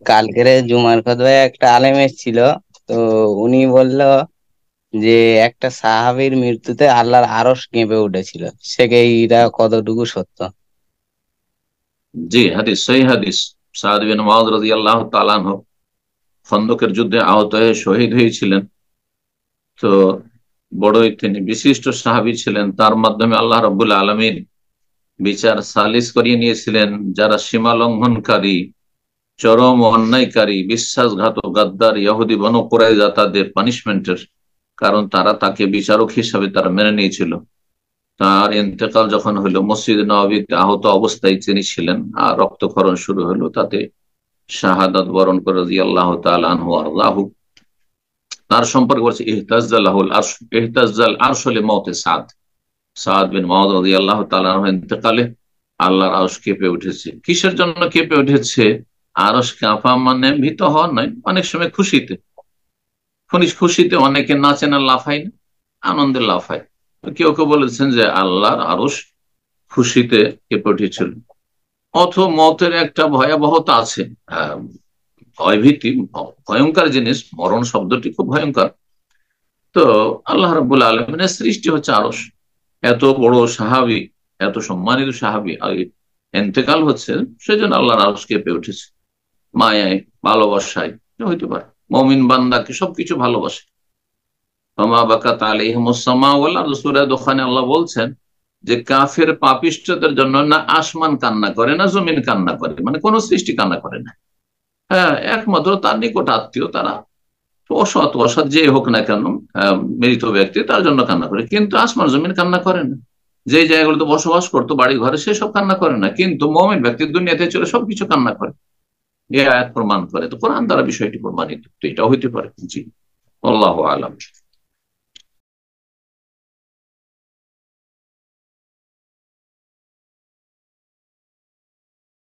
কালকের জুমার খতবায় একটা আলেম এসেছিল। তো উনি বলল যে একটা সাহাবীর মৃত্যুতে আল্লাহর আরশ কেঁপে উঠেছিল। এইটা কতটুকু সত্য? জি, হাদিস, সহি হাদিস। সাদ বিন মুআয রাদিয়াল্লাহু তাআলা আনহু খন্দকের যুদ্ধে আহত হয়ে শহীদ হয়েছিলেন। তো বড়ই তিনি বিশিষ্ট সাহাবী ছিলেন। তার মাধ্যমে আল্লাহ রাব্বুল আলামিন বিচার সালিস করিয়ে নিয়েছিলেন। যারা সীমা লঙ্ঘনকারী, চরম অন্যায়কারী, বিশ্বাসঘাতক, গাদ্দার ইহুদি বনু কুরাইজা, তাদের পানিশমেন্টের কারণ তাকে বিচারক হিসাবে তারা মেনে নিয়েছিল। তার ইন্তেকাল যখন হলো, মসজিদ নববীতে আহত অবস্থায় তিনি ছিলেন, আর রক্তক্ষরণ শুরু হলো। তাতে শাহাদাত বরণ করে রাদিয়াল্লাহু তাআলা আনহু ওয়া আরদাহু। তার সম্পর্কে বলছে ইহতাজ্জালাহুল আরশ, ইহতাজ্জাল আরশ লিমাউতি সাদ। সাদ বিন মুআয রাদিয়াল্লাহু তাআলা আনহু ইন্তেকালে আল্লাহর আরশ কেঁপে উঠেছে। কিসের জন্য কেঁপে উঠেছে? আরশ কাঁপা মানে ভীত হওয়া নয়, অনেক সময় খুশিতে, খুশিতে অনেকে নাচে না, লাফায় না, আনন্দে লাফায়। তো কেউ কেউ বলেছেন যে আল্লাহর আরশ খুশিতে কেঁপে উঠেছিল। অথবা মতের একটা ভয়াবহতা আছে, আহ, ভয়ভীতি, ভয়ঙ্কর জিনিস, মরণ শব্দটি খুব ভয়ঙ্কর। তো আল্লাহ রাব্বুল আলামিনের সৃষ্টি হচ্ছে আরশ। এত বড় সাহাবী, এত সম্মানিত সাহাবী ইন্তেকাল হচ্ছে, সেজন্য আল্লাহর আরশ কেঁপে উঠেছে। মায়ায়, ভালোবাসায় হইতে পারে। মমিন বান্দাকে সবকিছু ভালোবাসে। ওমা বাকাত আলাইহিমুস সামা ওয়াল আরদু, সূরা দুখানে আল্লাহ বলছেন যে কাফের পাপিষ্ঠদের জন্য না আসমান কান্না করে, না জমিন কান্না করে, মানে কোন সৃষ্টি কান্না করে না। হ্যাঁ, একমাত্র তার নিকট আত্মীয়, তারা অসৎ অসৎ যে হোক না কেন, মৃত ব্যক্তি, তার জন্য কান্না করে। কিন্তু আসমান জমিন কান্না করে না। যে জায়গাগুলোতে বসবাস করতো, বাড়ি ঘরে, সেসব কান্না করে না। কিন্তু মুমিন ব্যক্তি দুনিয়াতে চলে সবকিছু কান্না করে। এই আয়াত প্রমাণ করে। তো কোরআন দ্বারা বিষয়টি প্রমাণিত, তো এটাও হইতে পারে। জি, আল্লাহু আলাম।